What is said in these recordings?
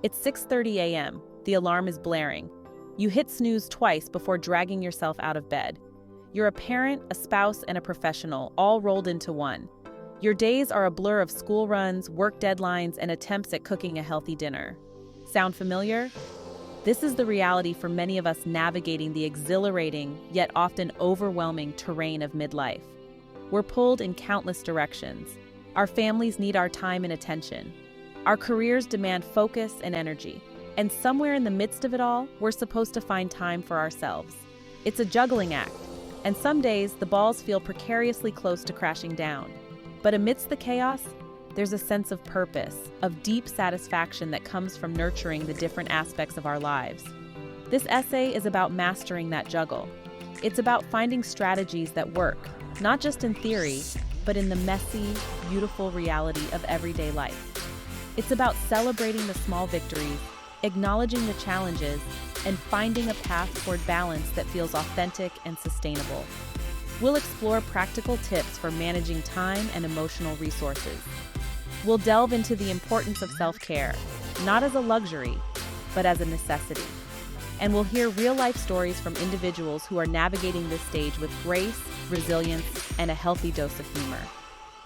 It's 6:30 a.m. The alarm is blaring. You hit snooze twice before dragging yourself out of bed. You're a parent, a spouse, and a professional, all rolled into one. Your days are a blur of school runs, work deadlines, and attempts at cooking a healthy dinner. Sound familiar? This is the reality for many of us navigating the exhilarating, yet often overwhelming terrain of midlife. We're pulled in countless directions. Our families need our time and attention. Our careers demand focus and energy. And somewhere in the midst of it all, we're supposed to find time for ourselves. It's a juggling act, and some days the balls feel precariously close to crashing down. But amidst the chaos, there's a sense of purpose, of deep satisfaction that comes from nurturing the different aspects of our lives. This essay is about mastering that juggle. It's about finding strategies that work, not just in theory, but in the messy, beautiful reality of everyday life. It's about celebrating the small victories, acknowledging the challenges, and finding a path toward balance that feels authentic and sustainable. We'll explore practical tips for managing time and emotional resources. We'll delve into the importance of self-care, not as a luxury, but as a necessity. And we'll hear real-life stories from individuals who are navigating this stage with grace, resilience, and a healthy dose of humor.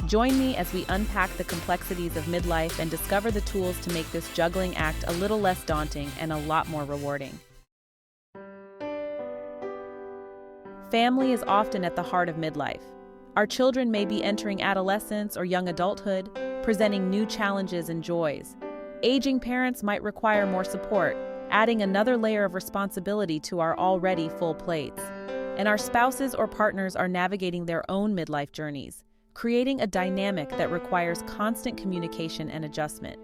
Join me as we unpack the complexities of midlife and discover the tools to make this juggling act a little less daunting and a lot more rewarding. Family is often at the heart of midlife. Our children may be entering adolescence or young adulthood, presenting new challenges and joys. Aging parents might require more support, adding another layer of responsibility to our already full plates. And our spouses or partners are navigating their own midlife journeys, creating a dynamic that requires constant communication and adjustment.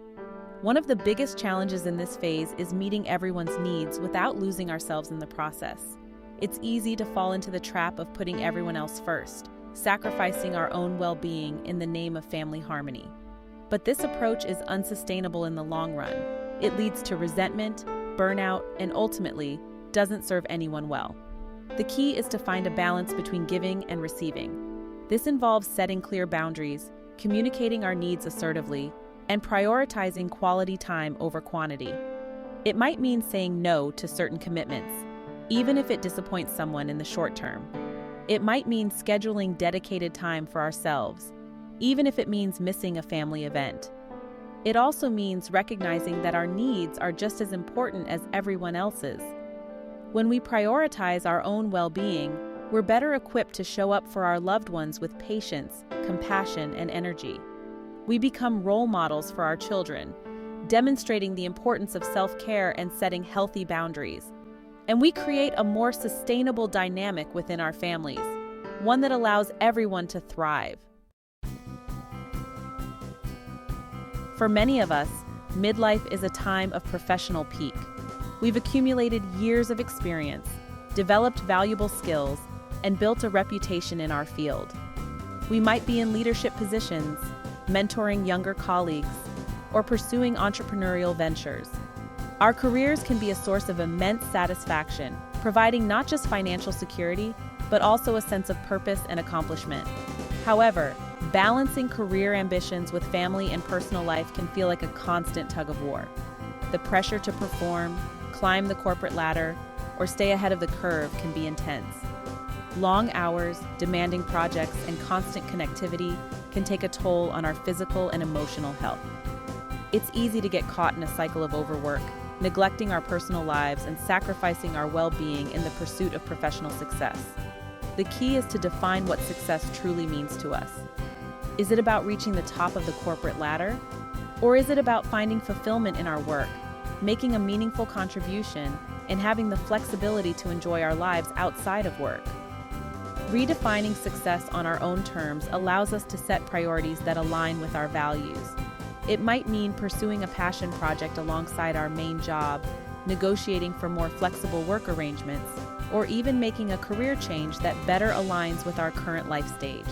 One of the biggest challenges in this phase is meeting everyone's needs without losing ourselves in the process. It's easy to fall into the trap of putting everyone else first, sacrificing our own well-being in the name of family harmony. But this approach is unsustainable in the long run. It leads to resentment, burnout, and ultimately doesn't serve anyone well. The key is to find a balance between giving and receiving. This involves setting clear boundaries, communicating our needs assertively, and prioritizing quality time over quantity. It might mean saying no to certain commitments, even if it disappoints someone in the short term. It might mean scheduling dedicated time for ourselves, even if it means missing a family event. It also means recognizing that our needs are just as important as everyone else's. When we prioritize our own well-being, we're better equipped to show up for our loved ones with patience, compassion, and energy. We become role models for our children, demonstrating the importance of self-care and setting healthy boundaries. And we create a more sustainable dynamic within our families, one that allows everyone to thrive. For many of us, midlife is a time of professional peak. We've accumulated years of experience, developed valuable skills, and built a reputation in our field. We might be in leadership positions, mentoring younger colleagues, or pursuing entrepreneurial ventures. Our careers can be a source of immense satisfaction, providing not just financial security, but also a sense of purpose and accomplishment. However, balancing career ambitions with family and personal life can feel like a constant tug of war. The pressure to perform, climb the corporate ladder, or stay ahead of the curve can be intense. Long hours, demanding projects, and constant connectivity can take a toll on our physical and emotional health. It's easy to get caught in a cycle of overwork, neglecting our personal lives and sacrificing our well-being in the pursuit of professional success. The key is to define what success truly means to us. Is it about reaching the top of the corporate ladder? Or is it about finding fulfillment in our work, making a meaningful contribution, and having the flexibility to enjoy our lives outside of work? Redefining success on our own terms allows us to set priorities that align with our values. It might mean pursuing a passion project alongside our main job, negotiating for more flexible work arrangements, or even making a career change that better aligns with our current life stage.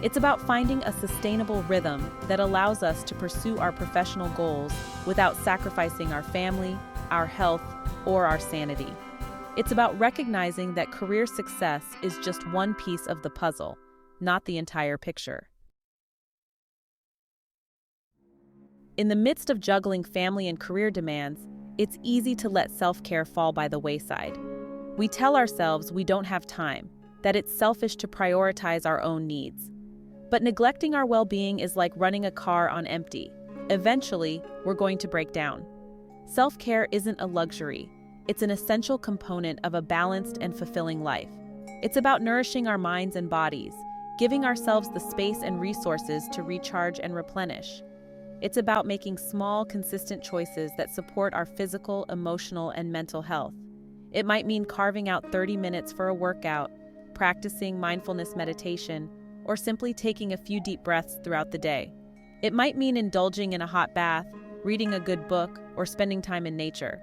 It's about finding a sustainable rhythm that allows us to pursue our professional goals without sacrificing our family, our health, or our sanity. It's about recognizing that career success is just one piece of the puzzle, not the entire picture. In the midst of juggling family and career demands, it's easy to let self-care fall by the wayside. We tell ourselves we don't have time, that it's selfish to prioritize our own needs. But neglecting our well-being is like running a car on empty. Eventually, we're going to break down. Self-care isn't a luxury. It's an essential component of a balanced and fulfilling life. It's about nourishing our minds and bodies, giving ourselves the space and resources to recharge and replenish. It's about making small, consistent choices that support our physical, emotional, and mental health. It might mean carving out 30 minutes for a workout, practicing mindfulness meditation, or simply taking a few deep breaths throughout the day. It might mean indulging in a hot bath, reading a good book, or spending time in nature.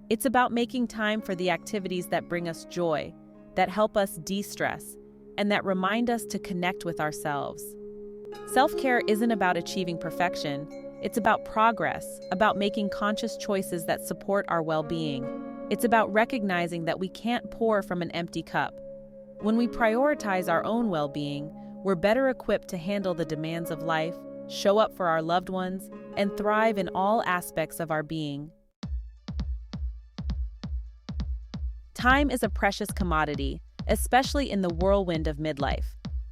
It's about making time for the activities that bring us joy, that help us de-stress, and that remind us to connect with ourselves. Self-care isn't about achieving perfection. It's about progress, about making conscious choices that support our well-being. It's about recognizing that we can't pour from an empty cup. When we prioritize our own well-being, we're better equipped to handle the demands of life, show up for our loved ones, and thrive in all aspects of our being. Time is a precious commodity, especially in the whirlwind of midlife.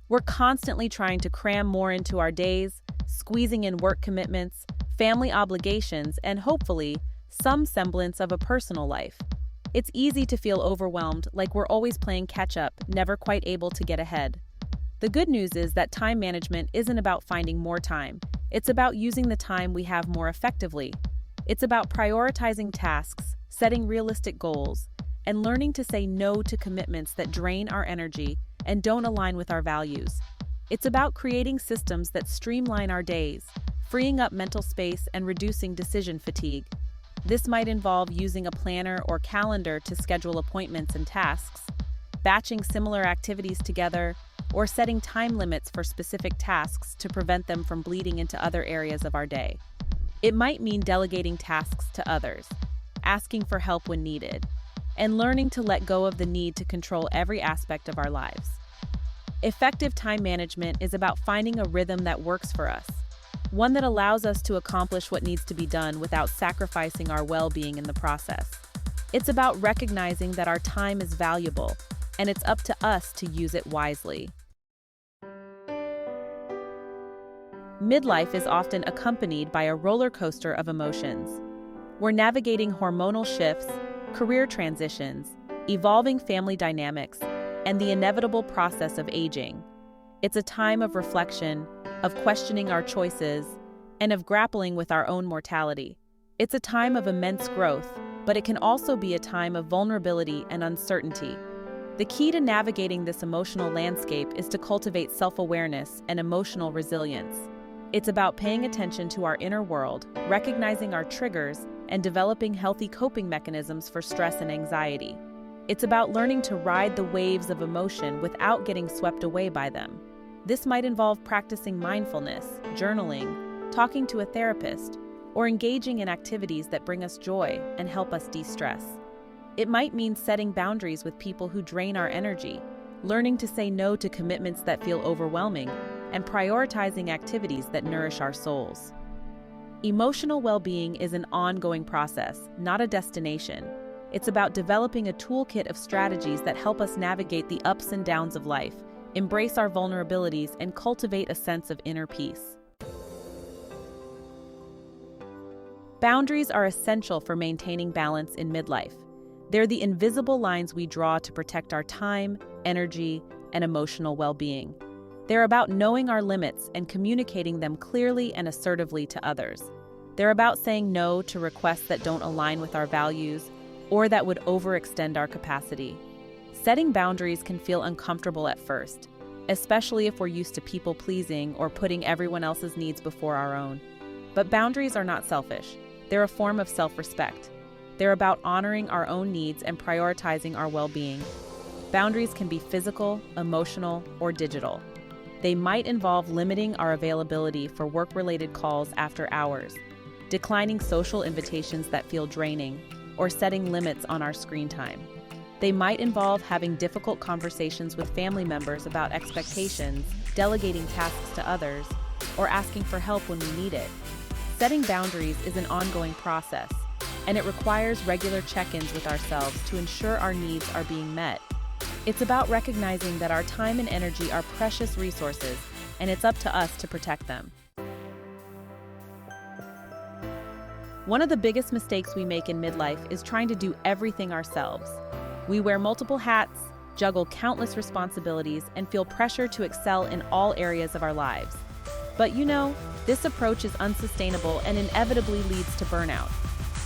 We're constantly trying to cram more into our days, squeezing in work commitments, family obligations, and hopefully, some semblance of a personal life. It's easy to feel overwhelmed, like we're always playing catch-up, never quite able to get ahead. The good news is that time management isn't about finding more time. It's about using the time we have more effectively. It's about prioritizing tasks, setting realistic goals, and learning to say no to commitments that drain our energy and don't align with our values. It's about creating systems that streamline our days, freeing up mental space and reducing decision fatigue. This might involve using a planner or calendar to schedule appointments and tasks, batching similar activities together, or setting time limits for specific tasks to prevent them from bleeding into other areas of our day. It might mean delegating tasks to others, asking for help when needed, and learning to let go of the need to control every aspect of our lives. Effective time management is about finding a rhythm that works for us, one that allows us to accomplish what needs to be done without sacrificing our well-being in the process. It's about recognizing that our time is valuable, and it's up to us to use it wisely. Midlife is often accompanied by a roller coaster of emotions. We're navigating hormonal shifts, career transitions, evolving family dynamics, and the inevitable process of aging. It's a time of reflection, of questioning our choices, and of grappling with our own mortality. It's a time of immense growth, but it can also be a time of vulnerability and uncertainty. The key to navigating this emotional landscape is to cultivate self-awareness and emotional resilience. It's about paying attention to our inner world, recognizing our triggers, and developing healthy coping mechanisms for stress and anxiety. It's about learning to ride the waves of emotion without getting swept away by them. This might involve practicing mindfulness, journaling, talking to a therapist, or engaging in activities that bring us joy and help us de-stress. It might mean setting boundaries with people who drain our energy, learning to say no to commitments that feel overwhelming, and prioritizing activities that nourish our souls. Emotional well-being is an ongoing process, not a destination. It's about developing a toolkit of strategies that help us navigate the ups and downs of life, embrace our vulnerabilities, and cultivate a sense of inner peace. Boundaries are essential for maintaining balance in midlife. They're the invisible lines we draw to protect our time, energy, and emotional well-being. They're about knowing our limits and communicating them clearly and assertively to others. They're about saying no to requests that don't align with our values or that would overextend our capacity. Setting boundaries can feel uncomfortable at first, especially if we're used to people-pleasing or putting everyone else's needs before our own. But boundaries are not selfish. They're a form of self-respect. They're about honoring our own needs and prioritizing our well-being. Boundaries can be physical, emotional, or digital. They might involve limiting our availability for work-related calls after hours, declining social invitations that feel draining, or setting limits on our screen time. They might involve having difficult conversations with family members about expectations, delegating tasks to others, or asking for help when we need it. setting boundaries is an ongoing process, and it requires regular check-ins with ourselves to ensure our needs are being met. It's about recognizing that our time and energy are precious resources, and it's up to us to protect them. One of the biggest mistakes we make in midlife is trying to do everything ourselves. We wear multiple hats, juggle countless responsibilities, and feel pressure to excel in all areas of our lives. But this approach is unsustainable and inevitably leads to burnout.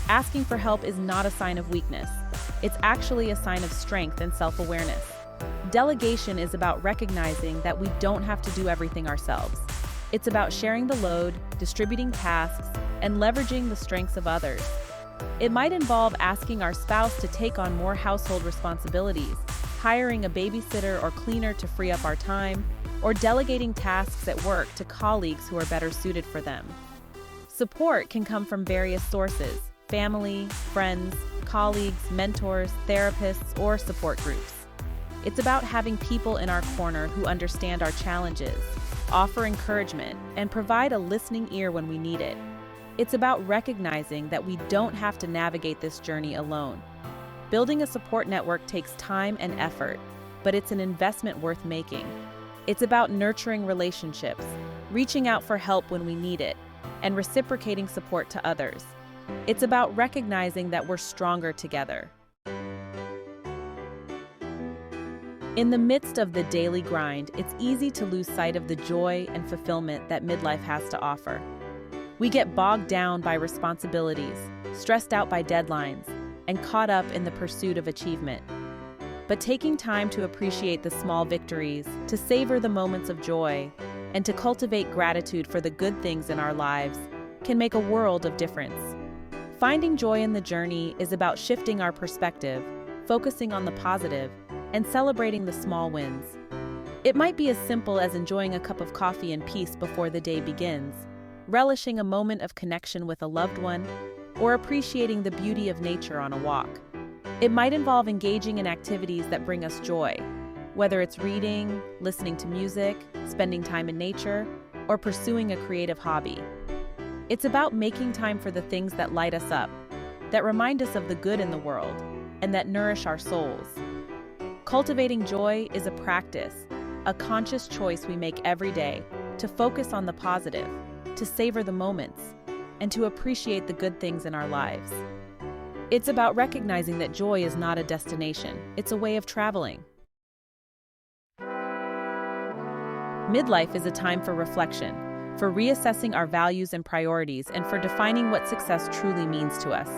Asking for help is not a sign of weakness. It's actually a sign of strength and self-awareness. Delegation is about recognizing that we don't have to do everything ourselves. It's about sharing the load, distributing tasks, and leveraging the strengths of others. It might involve asking our spouse to take on more household responsibilities, hiring a babysitter or cleaner to free up our time, or delegating tasks at work to colleagues who are better suited for them. Support can come from various sources: family, friends, colleagues, mentors, therapists, or support groups. It's about having people in our corner who understand our challenges, offer encouragement, and provide a listening ear when we need it. It's about recognizing that we don't have to navigate this journey alone. Building a support network takes time and effort, but it's an investment worth making. It's about nurturing relationships, reaching out for help when we need it, and reciprocating support to others. It's about recognizing that we're stronger together. In the midst of the daily grind, it's easy to lose sight of the joy and fulfillment that midlife has to offer. We get bogged down by responsibilities, stressed out by deadlines, and caught up in the pursuit of achievement. But taking time to appreciate the small victories, to savor the moments of joy, and to cultivate gratitude for the good things in our lives can make a world of difference. Finding joy in the journey is about shifting our perspective, focusing on the positive, and celebrating the small wins. It might be as simple as enjoying a cup of coffee in peace before the day begins, relishing a moment of connection with a loved one, or appreciating the beauty of nature on a walk. It might involve engaging in activities that bring us joy, whether it's reading, listening to music, spending time in nature, or pursuing a creative hobby. It's about making time for the things that light us up, that remind us of the good in the world, and that nourish our souls. Cultivating joy is a practice, a conscious choice we make every day to focus on the positive, to savor the moments, and to appreciate the good things in our lives. It's about recognizing that joy is not a destination, it's a way of traveling. Midlife is a time for reflection, for reassessing our values and priorities, and for defining what success truly means to us.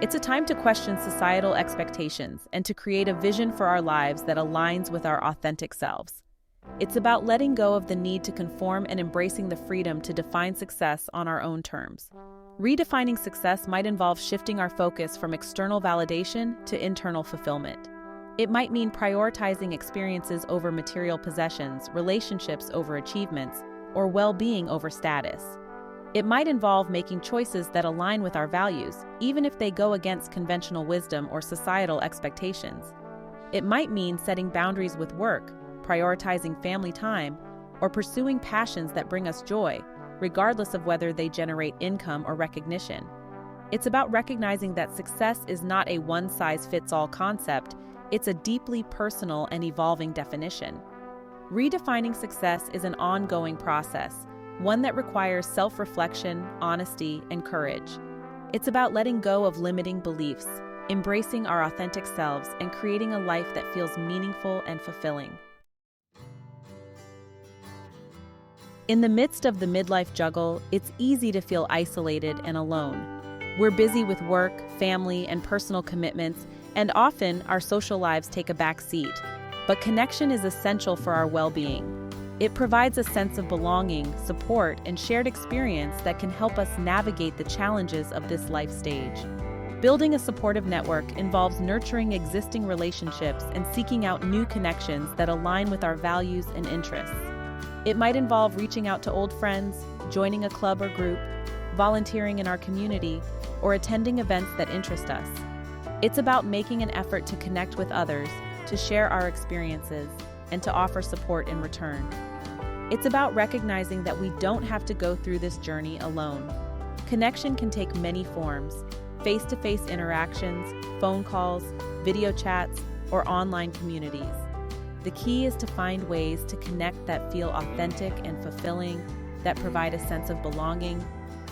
It's a time to question societal expectations and to create a vision for our lives that aligns with our authentic selves. It's about letting go of the need to conform and embracing the freedom to define success on our own terms. Redefining success might involve shifting our focus from external validation to internal fulfillment. It might mean prioritizing experiences over material possessions, relationships over achievements, or well-being over status. It might involve making choices that align with our values, even if they go against conventional wisdom or societal expectations. It might mean setting boundaries with work, prioritizing family time, or pursuing passions that bring us joy, regardless of whether they generate income or recognition. It's about recognizing that success is not a one-size-fits-all concept, it's a deeply personal and evolving definition. Redefining success is an ongoing process, one that requires self-reflection, honesty, and courage. It's about letting go of limiting beliefs, embracing our authentic selves, and creating a life that feels meaningful and fulfilling. In the midst of the midlife juggle, it's easy to feel isolated and alone. We're busy with work, family, and personal commitments, and often our social lives take a back seat. But connection is essential for our well-being. It provides a sense of belonging, support, and shared experience that can help us navigate the challenges of this life stage. Building a supportive network involves nurturing existing relationships and seeking out new connections that align with our values and interests. It might involve reaching out to old friends, joining a club or group, volunteering in our community, or attending events that interest us. It's about making an effort to connect with others, to share our experiences, and to offer support in return. It's about recognizing that we don't have to go through this journey alone. Connection can take many forms: face-to-face interactions, phone calls, video chats, or online communities. The key is to find ways to connect that feel authentic and fulfilling, that provide a sense of belonging,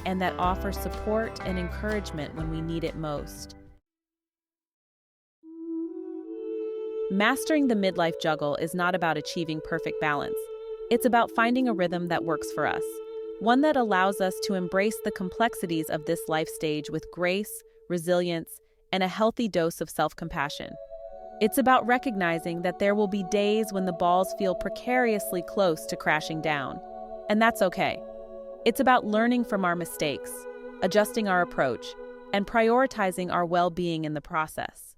and that offer support and encouragement when we need it most. Mastering the midlife juggle is not about achieving perfect balance. It's about finding a rhythm that works for us, one that allows us to embrace the complexities of this life stage with grace, resilience, and a healthy dose of self-compassion. It's about recognizing that there will be days when the balls feel precariously close to crashing down, and that's okay. It's about learning from our mistakes, adjusting our approach, and prioritizing our well-being in the process.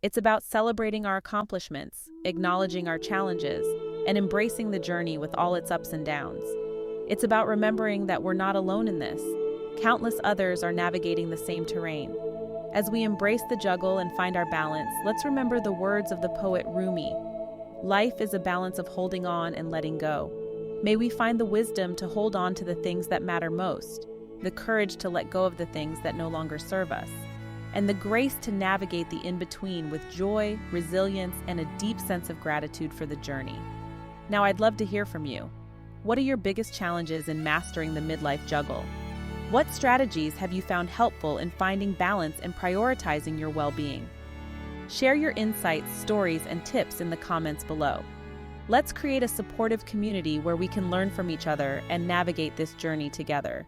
It's about celebrating our accomplishments, acknowledging our challenges, and embracing the journey with all its ups and downs. It's about remembering that we're not alone in this. Countless others are navigating the same terrain. As we embrace the juggle and find our balance, let's remember the words of the poet Rumi. Life is a balance of holding on and letting go. May we find the wisdom to hold on to the things that matter most, the courage to let go of the things that no longer serve us, and the grace to navigate the in-between with joy, resilience, and a deep sense of gratitude for the journey. Now, I'd love to hear from you. What are your biggest challenges in mastering the midlife juggle? What strategies have you found helpful in finding balance and prioritizing your well-being? Share your insights, stories, and tips in the comments below. Let's create a supportive community where we can learn from each other and navigate this journey together.